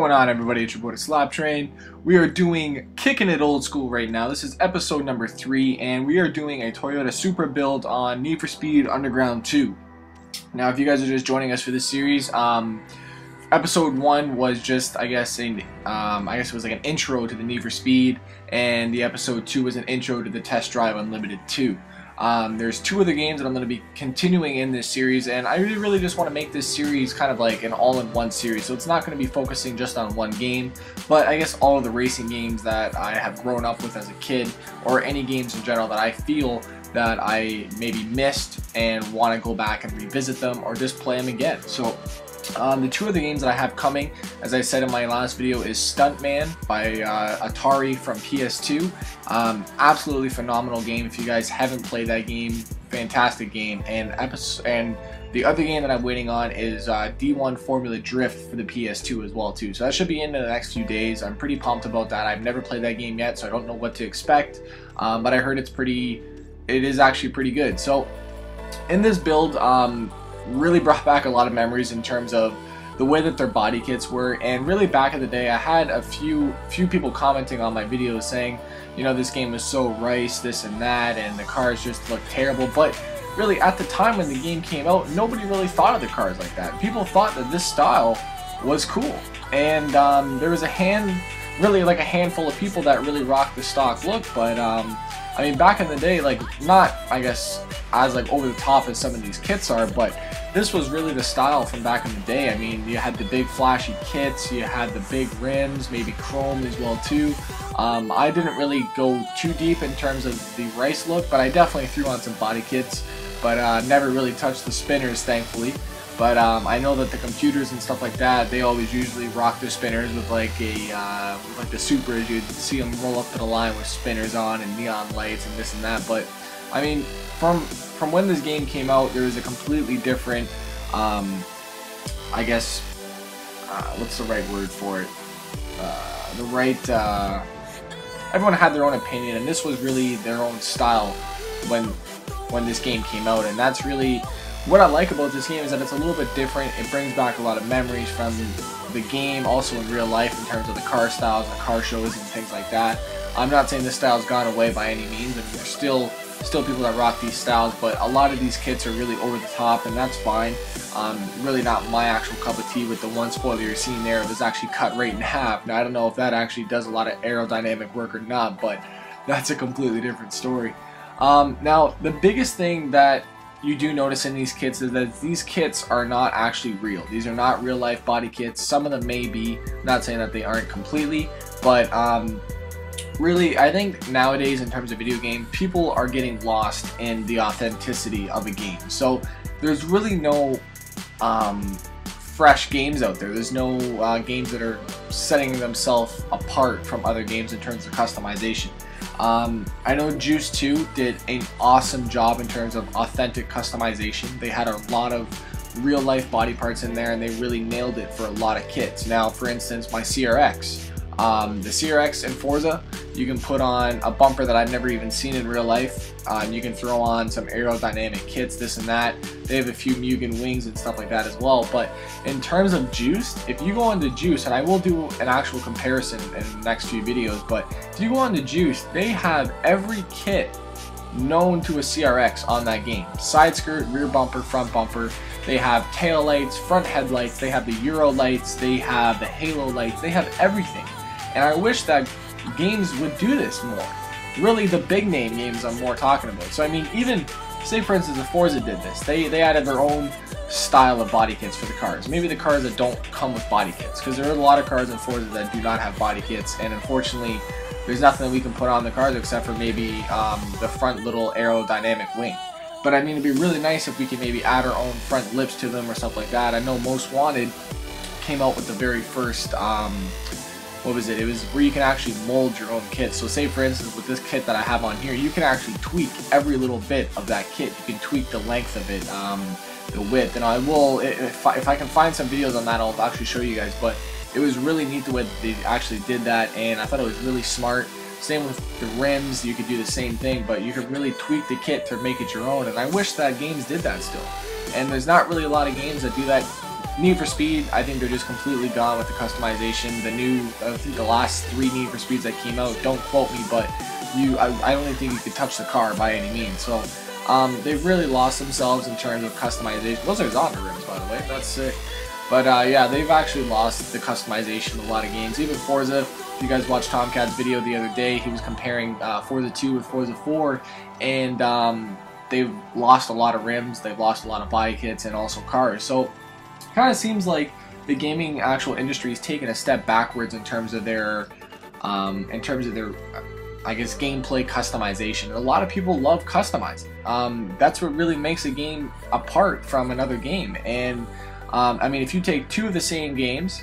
going on, everybody? It's your boy the SLAP Train. We are doing Kicking It Old School right now. This is episode number 3, and we are doing a Toyota Supra build on Need for Speed Underground 2. Now, if you guys are just joining us for this series, episode 1 was just, I guess it was like an intro to the Need for Speed, and the episode 2 was an intro to the Test Drive Unlimited 2. There's 2 other games that I'm going to be continuing in this series, and I really just want to make this series kind of like an all-in-one series. So it's not going to be focusing just on one game, but I guess all of the racing games that I have grown up with as a kid, or any games in general that I feel that I maybe missed and want to go back and revisit them or just play them again. So the 2 other games that I have coming, as I said in my last video, is Stuntman by Atari from PS2. Absolutely phenomenal game. If you guys haven't played that game, fantastic game. And the other game that I'm waiting on is D1 Formula Drift for the PS2 as well too. So that should be in the next few days. I'm pretty pumped about that. I've never played that game yet, so I don't know what to expect. But I heard it is actually pretty good. So in this build, really brought back a lot of memories in terms of the way that their body kits were. And really back in the day, I had a few people commenting on my videos saying, you know, this game is so rice, this and that, and the cars just look terrible. But really, at the time when the game came out, nobody really thought of the cars like that. People thought that this style was cool, and there was really like a handful of people that really rocked the stock look. But I mean, back in the day, like, not, I guess, as like over the top as some of these kits are, but this was really the style from back in the day. I mean, you had the big flashy kits, you had the big rims, maybe chrome as well too. I didn't really go too deep in terms of the rice look, but I definitely threw on some body kits, but never really touched the spinners, thankfully. But I know that the computers and stuff like that, they always usually rock their spinners with like with the Supras. You'd see them roll up to the line with spinners on and neon lights and this and that. But I mean, from when this game came out, there was a completely different, I guess, what's the right word for it? Everyone had their own opinion, and this was really their own style when this game came out, and that's really what I like about this game, is that it's a little bit different. It brings back a lot of memories from the game, also in real life, in terms of the car styles, the car shows, and things like that. I'm not saying this style's gone away by any means. I mean, there's still people that rock these styles, but a lot of these kits are really over the top, and that's fine. Really not my actual cup of tea. With the one spoiler you're seeing there, it was actually cut right in half. Now, I don't know if that actually does a lot of aerodynamic work or not, but that's a completely different story. Now, the biggest thing that you do notice in these kits is that these kits are not actually real. These are not real life body kits. Some of them may be, not saying that they aren't completely, but really, I think nowadays in terms of video game, people are getting lost in the authenticity of a game. So there's really no fresh games out there. There's no games that are setting themselves apart from other games in terms of customization. I know Juice 2 did an awesome job in terms of authentic customization. They had a lot of real life body parts in there, and they really nailed it for a lot of kits. Now, for instance, my CRX. The CRX in Forza, you can put on a bumper that I've never even seen in real life. You can throw on some aerodynamic kits, this and that. They have a few Mugen wings and stuff like that as well. But in terms of Juice, if you go onto Juice, and I will do an actual comparison in the next few videos, but if you go onto Juice, they have every kit known to a CRX on that game. Side skirt, rear bumper, front bumper. They have tail lights, front headlights, they have the Euro lights, they have the Halo lights, they have everything. And I wish that games would do this more. Really, the big name games I'm more talking about. So I mean, even, say for instance, if Forza did this, they added their own style of body kits for the cars. Maybe the cars that don't come with body kits, because there are a lot of cars in Forza that do not have body kits, and unfortunately, there's nothing that we can put on the cars except for maybe the front little aerodynamic wing. But I mean, it'd be really nice if we could maybe add our own front lips to them or stuff like that. I know Most Wanted came out with the very first, what was it? It was where you can actually mold your own kit. So say for instance, with this kit that I have on here, you can actually tweak every little bit of that kit. You can tweak the length of it, the width, and I will, if I can find some videos on that, I'll actually show you guys. But it was really neat the way that they actually did that, and I thought it was really smart. Same with the rims, you could do the same thing, but you could really tweak the kit to make it your own, and I wish that games did that still. And there's not really a lot of games that do that Need for Speed, I think they're just completely gone with the customization. I think the last 3 Need for Speeds that came out, don't quote me, but I don't even think you could touch the car by any means. So they've really lost themselves in terms of customization. Those are Zonda rims, by the way. That's sick. But yeah, they've actually lost the customization of a lot of games. Even Forza, if you guys watched Tomcat's video the other day, he was comparing Forza 2 with Forza 4, and they've lost a lot of rims, they've lost a lot of body kits, and also cars. So it kind of seems like the gaming actual industry is taking a step backwards in terms of their I guess gameplay customization. A lot of people love customizing. That's what really makes a game apart from another game. And I mean, if you take 2 of the same games,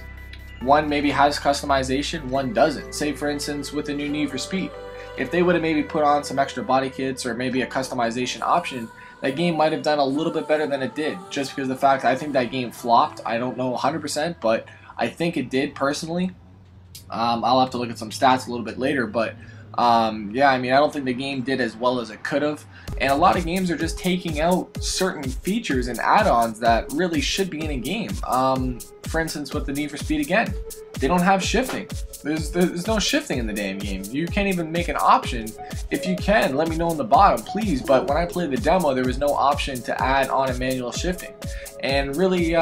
one maybe has customization, one doesn't. Say for instance with the new Need for Speed, if they would have maybe put on some extra body kits or maybe a customization option, that game might have done a little bit better than it did, just because of the fact I think that game flopped. I don't know 100%, but I think it did personally. I'll have to look at some stats a little bit later, but yeah, I mean, I don't think the game did as well as it could have, and a lot of games are just taking out certain features and add-ons that really should be in a game. For instance, with the Need for Speed again, they don't have shifting. There's no shifting in the damn game. You can't even make an option. If you can, let me know in the bottom, please. But when I played the demo, there was no option to add on a manual shifting, and really,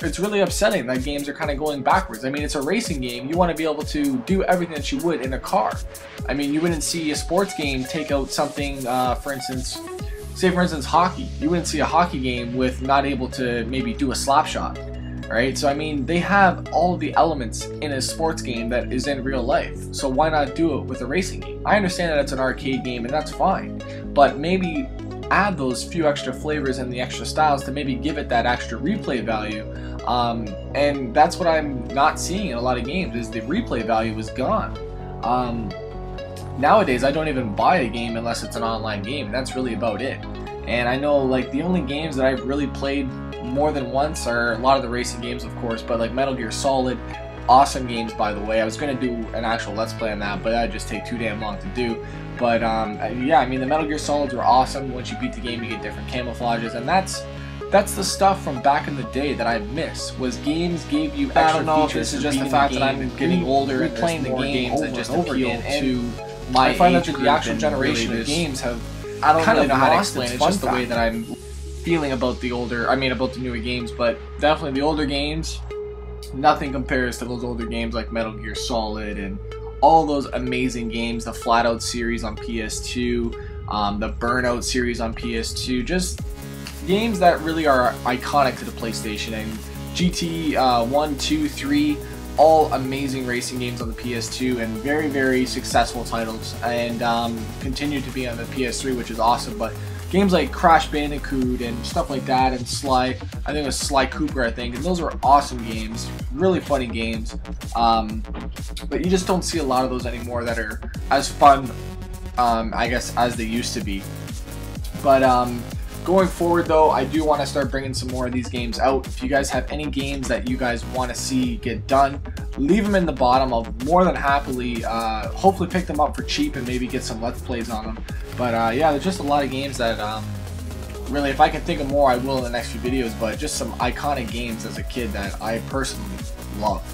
it's really upsetting that games are kind of going backwards. I mean, it's a racing game. You want to be able to do everything that you would in a car. I mean, you wouldn't see a sports game take out something, for instance, say for instance hockey. You wouldn't see a hockey game with not able to maybe do a slap shot, right? So I mean, they have all of the elements in a sports game that is in real life. So why not do it with a racing game? I understand that it's an arcade game and that's fine, but maybe add those few extra flavors and the extra styles to maybe give it that extra replay value. And that's what I'm not seeing in a lot of games, is the replay value is gone. Nowadays, I don't even buy a game unless it's an online game. That's really about it. And I know, like, the only games that I've really played more than once are a lot of the racing games, of course, but like Metal Gear Solid, awesome games, by the way. I was going to do an actual Let's Play on that, but that'd just take too damn long to do. But yeah, I mean, the Metal Gear Solids were awesome. Once you beat the game, you get different camouflages, and that's the stuff from back in the day that I miss, was games gave you extra features. I don't know if this is just the fact that I'm getting older and playing the games that just appeal to my age. I find that the actual generation of games have, I don't really know how to explain it. It's just the way that I'm feeling about the about the newer games, but definitely the older games, nothing compares to those older games like Metal Gear Solid and all those amazing games, the Flatout series on PS2, the Burnout series on PS2, just games that really are iconic to the PlayStation. And GT 1, 2, 3, all amazing racing games on the PS2 and very, very successful titles, and continue to be on the PS3, which is awesome. But games like Crash Bandicoot and stuff like that, and Sly, I think it was Sly Cooper, I think, and those were awesome games, really funny games. But you just don't see a lot of those anymore that are as fun, I guess, as they used to be. But going forward, though, I do want to start bringing some more of these games out. If you guys have any games that you guys want to see get done, leave them in the bottom. I'll more than happily, hopefully pick them up for cheap and maybe get some Let's Plays on them. But yeah, there's just a lot of games that, really, if I can think of more, I will in the next few videos, but just some iconic games as a kid that I personally love.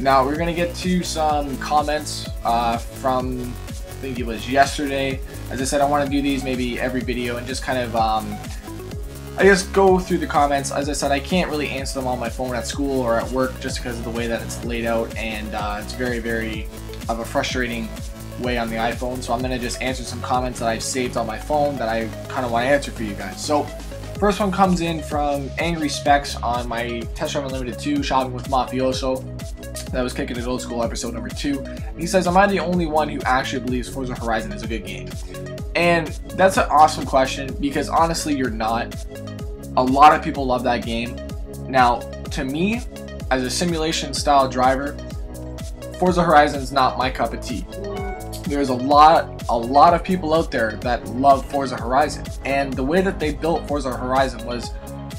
Now, we're going to get to some comments from, I think it was yesterday. As I said, I want to do these maybe every video and just kind of, I guess, go through the comments. As I said, I can't really answer them on my phone at school or at work just because of the way that it's laid out, and it's very, very of a frustrating way on the iPhone. So I'm going to just answer some comments that I've saved on my phone that I kind of want to answer for you guys. So first one comes in from Angry Specs on my Test Drive Unlimited 2 Shopping with Mafioso. That was Kicking It Old School episode number 2. He says, am I the only one who actually believes Forza Horizon is a good game? And that's an awesome question, because honestly, you're not. A lot of people love that game. Now, to me, as a simulation style driver, Forza Horizon is not my cup of tea. There's a lot of people out there that love Forza Horizon, and the way that they built Forza Horizon was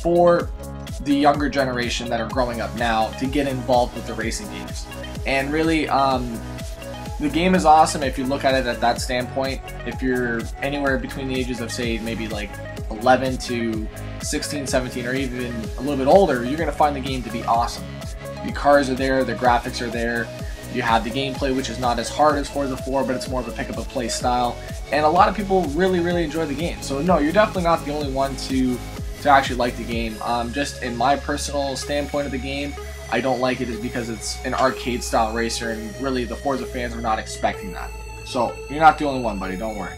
for the younger generation that are growing up now to get involved with the racing games. And really, The game is awesome if you look at it at that standpoint. If you're anywhere between the ages of, say, maybe like 11 to 16, 17, or even a little bit older, you're going to find the game to be awesome. The cars are there, the graphics are there, you have the gameplay, which is not as hard as Forza 4, but it's more of a pick-up-and-play style, and a lot of people really enjoy the game. So no, you're definitely not the only one to actually like the game. Just in my personal standpoint of the game, I don't like it is because it's an arcade style racer, and really the Forza fans are not expecting that. So you're not the only one, buddy, don't worry.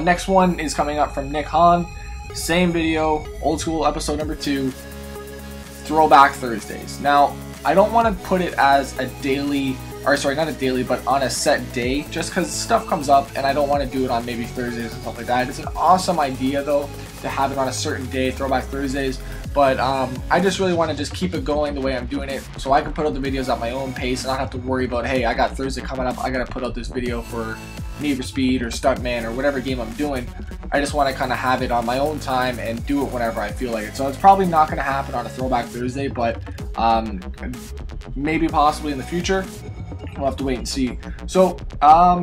Next one is coming up from Nick Hahn. Same video, old school episode number 2, Throwback Thursdays. Now, I don't want to put it as a daily, or sorry, not a daily, but on a set day, just because stuff comes up and I don't want to do it on maybe Thursdays and stuff like that. It's an awesome idea though to have it on a certain day, Throwback Thursdays. But I just really want to just keep it going the way I'm doing it, so I can put out the videos at my own pace and not have to worry about, hey, I got Thursday coming up, I gotta put out this video for Need for Speed or Stuntman or whatever game I'm doing. I just want to kind of have it on my own time and do it whenever I feel like it. So it's probably not going to happen on a Throwback Thursday, but maybe possibly in the future. We'll have to wait and see. So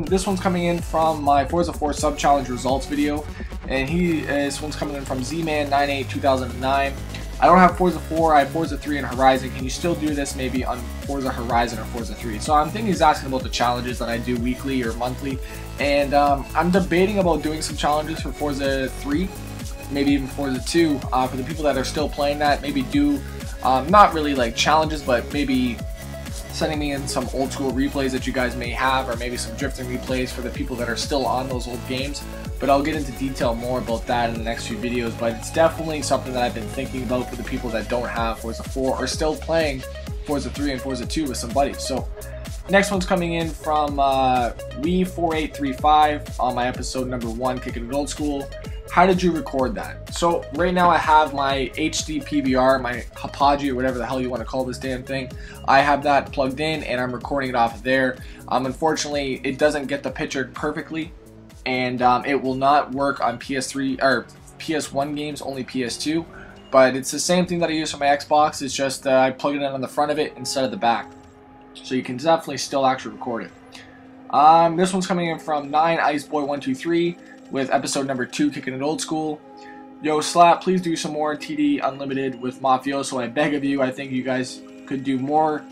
this one's coming in from my Forza 4 Sub Challenge results video, and this one's coming in from ZMan982009. I don't have Forza 4, I have Forza 3 and Horizon. Can you still do this maybe on Forza Horizon or Forza 3? So I'm thinking he's asking about the challenges that I do weekly or monthly, and I'm debating about doing some challenges for Forza 3, maybe even Forza 2, for the people that are still playing that. Maybe do, not really like challenges, but maybe sending me in some old school replays that you guys may have, or maybe some drifting replays for the people that are still on those old games. But I'll get into detail more about that in the next few videos. But it's definitely something that I've been thinking about for the people that don't have Forza 4 or still playing Forza 3 and Forza 2 with some buddies. So next one's coming in from We4835 on my episode number 1, Kicking It Old School. How did you record that? So right now I have my HD PVR, my Hapagi, or whatever the hell you want to call this damn thing. I have that plugged in and I'm recording it off of there. Unfortunately, it doesn't get the picture perfectly, and it will not work on PS3 or PS1 games, only PS2. But it's the same thing that I use for my Xbox. It's just I plug it in on the front of it instead of the back, so you can definitely still actually record it. This one's coming in from 9IceBoy123 with episode number 2, Kicking It Old School. Yo, Slap, please do some more TD Unlimited with Mafioso. I beg of you. I think you guys could do more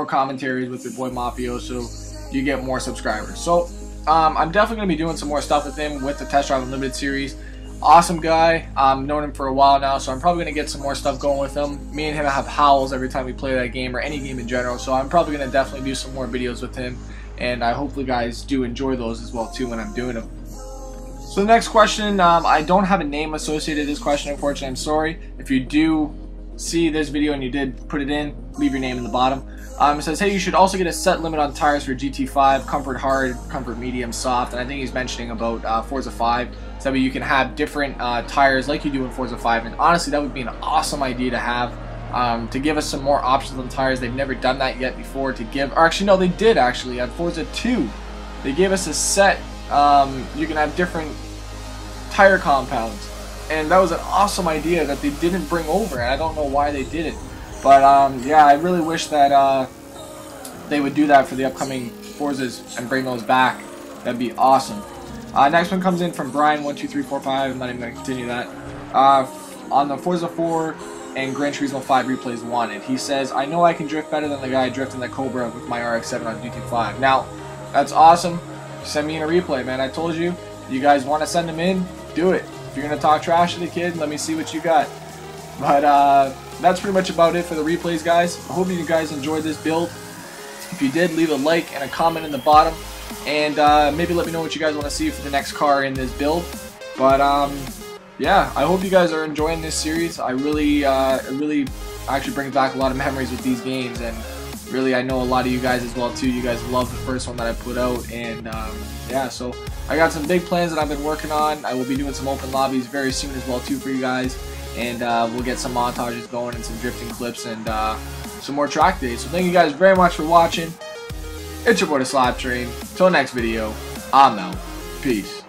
commentaries with your boy Mafioso. You get more subscribers. So I'm definitely going to be doing some more stuff with him with the Test Drive Unlimited series. Awesome guy. Known him for a while now, so I'm probably going to get some more stuff going with him. Me and him have howls every time we play that game, or any game in general, so I'm probably going to definitely do some more videos with him, and I hope you guys do enjoy those as well too when I'm doing them. So the next question, I don't have a name associated with this question, unfortunately. I'm sorry. If you do see this video and you did put it in, leave your name in the bottom. It says, hey, you should also get a set limit on tires for GT5, comfort hard, comfort medium, soft, and I think he's mentioning about Forza 5, so that you can have different tires like you do in Forza 5, and honestly that would be an awesome idea to have, to give us some more options on tires. They've never done that yet before, to give, or actually no, they did actually, on Forza 2, they gave us a set, you can have different tire compounds, and that was an awesome idea that they didn't bring over, and I don't know why they didn't. But yeah, I really wish that they would do that for the upcoming Forzas and bring those back. That'd be awesome. Next one comes in from Brian12345. I'm not even going to continue that. On the Forza 4 and Gran Turismo 5 replays wanted. He says, I know I can drift better than the guy drifting the Cobra with my RX-7 on GT5. Now, that's awesome. Send me in a replay, man. I told you. You guys want to send them in? Do it. If you're going to talk trash to the kid, let me see what you got. But that's pretty much about it for the replays, guys. I hope you guys enjoyed this build. If you did, leave a like and a comment in the bottom, and maybe let me know what you guys want to see for the next car in this build. But yeah, I hope you guys are enjoying this series. It really actually brings back a lot of memories with these games, and really I know a lot of you guys as well too. You guys love the first one that I put out, and yeah, so I got some big plans that I've been working on. I will be doing some open lobbies very soon as well too for you guys. And we'll get some montages going and some drifting clips and some more track days. So thank you guys very much for watching. It's your boy the SLAPTrain. Till next video, I'm out. Peace.